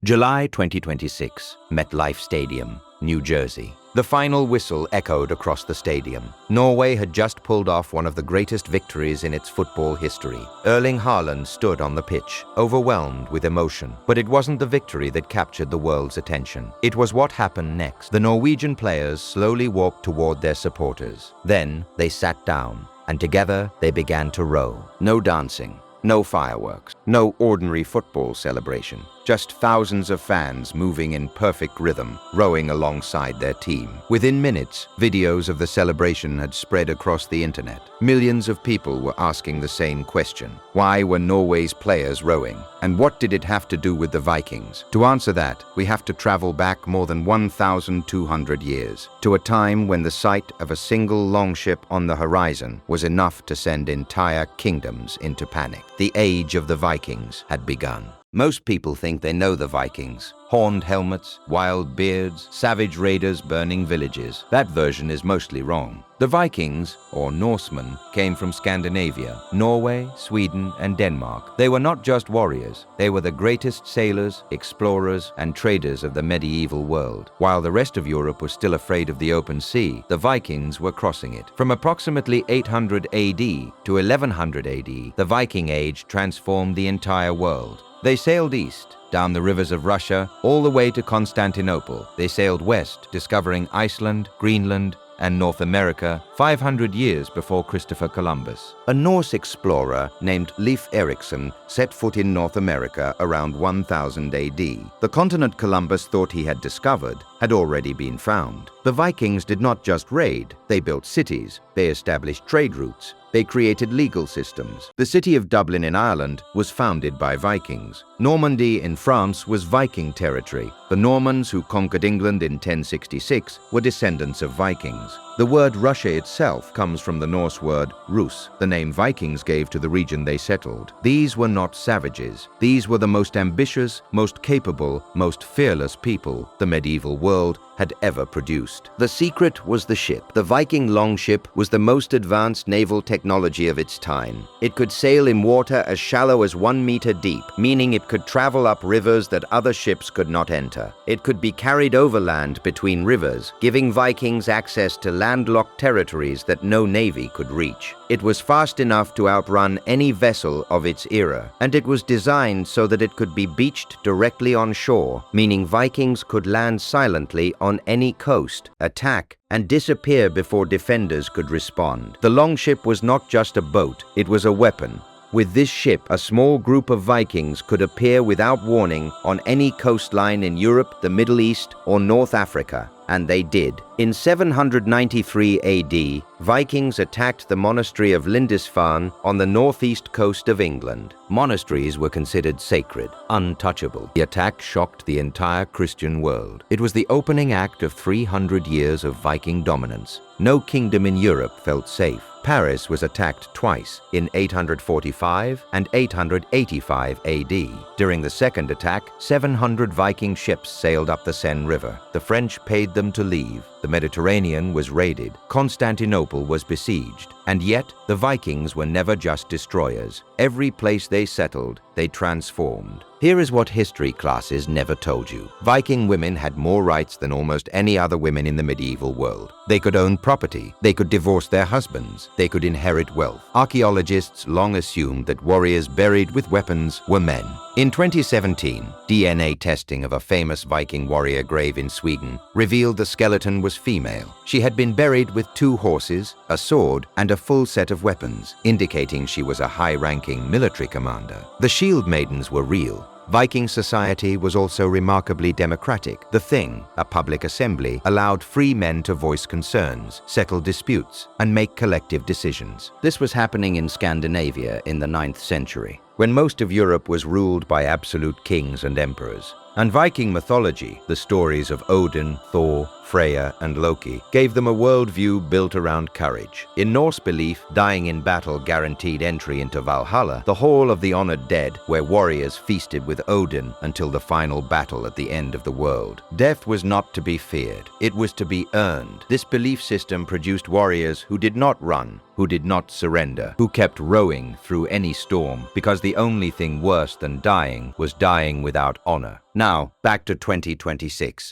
July 2026, MetLife Stadium, New Jersey. The final whistle echoed across the stadium. Norway had just pulled off one of the greatest victories in its football history. Erling Haaland stood on the pitch, overwhelmed with emotion. But it wasn't the victory that captured the world's attention. It was what happened next. The Norwegian players slowly walked toward their supporters. Then they sat down, and together they began to row. No dancing. No fireworks, no ordinary football celebration, just thousands of fans moving in perfect rhythm, rowing alongside their team. Within minutes, videos of the celebration had spread across the internet. Millions of people were asking the same question. Why were Norway's players rowing? And what did it have to do with the Vikings? To answer that, we have to travel back more than 1,200 years, to a time when the sight of a single longship on the horizon was enough to send entire kingdoms into panic. The age of the Vikings had begun. Most people think they know the Vikings. Horned helmets, wild beards, savage raiders burning villages. That version is mostly wrong. The Vikings, or Norsemen, came from Scandinavia, Norway, Sweden, and Denmark. They were not just warriors. They were the greatest sailors, explorers, and traders of the medieval world. While the rest of Europe was still afraid of the open sea, the Vikings were crossing it. From approximately 800 AD to 1100 AD, the Viking Age transformed the entire world. They sailed east, down the rivers of Russia, all the way to Constantinople. They sailed west, discovering Iceland, Greenland, and North America 500 years before Christopher Columbus. A Norse explorer named Leif Erikson set foot in North America around 1000 AD. The continent Columbus thought he had discovered had already been found. The Vikings did not just raid, they built cities, they established trade routes, they created legal systems. The city of Dublin in Ireland was founded by Vikings. Normandy in France was Viking territory. The Normans who conquered England in 1066 were descendants of Vikings. The word Russia itself comes from the Norse word Rus, the name Vikings gave to the region they settled. These were not savages. These were the most ambitious, most capable, most fearless people the medieval world had ever produced. The secret was the ship. The Viking longship was the most advanced naval technology of its time. It could sail in water as shallow as 1 meter deep, meaning it could travel up rivers that other ships could not enter. It could be carried overland between rivers, giving Vikings access to landlocked territories that no navy could reach. It was fast enough to outrun any vessel of its era, and it was designed so that it could be beached directly on shore, meaning Vikings could land silently on any coast, attack, and disappear before defenders could respond. The longship was not just a boat, it was a weapon. With this ship, a small group of Vikings could appear without warning on any coastline in Europe, the Middle East, or North Africa. And they did. In 793 AD, Vikings attacked the monastery of Lindisfarne on the northeast coast of England. Monasteries were considered sacred, untouchable. The attack shocked the entire Christian world. It was the opening act of 300 years of Viking dominance. No kingdom in Europe felt safe. Paris was attacked twice, in 845 and 885 AD. During the second attack, 700 Viking ships sailed up the Seine River. The French paid them to leave. The Mediterranean was raided. Constantinople was besieged. And yet, the Vikings were never just destroyers. Every place they settled, they transformed. Here is what history classes never told you. Viking women had more rights than almost any other women in the medieval world. They could own property. They could divorce their husbands. They could inherit wealth. Archaeologists long assumed that warriors buried with weapons were men. In 2017, DNA testing of a famous Viking warrior grave in Sweden revealed the skeleton was female. She had been buried with 2 horses, a sword, and a full set of weapons, indicating she was a high-ranking military commander. The shield maidens were real. Viking society was also remarkably democratic. The Thing, a public assembly, allowed free men to voice concerns, settle disputes, and make collective decisions. This was happening in Scandinavia in the 9th century, when most of Europe was ruled by absolute kings and emperors. And Viking mythology, the stories of Odin, Thor, Freya, and Loki, gave them a worldview built around courage. In Norse belief, dying in battle guaranteed entry into Valhalla, the Hall of the Honored Dead, where warriors feasted with Odin until the final battle at the end of the world. Death was not to be feared, it was to be earned. This belief system produced warriors who did not run, who did not surrender, who kept rowing through any storm, because the only thing worse than dying was dying without honor. Now, back to 2026.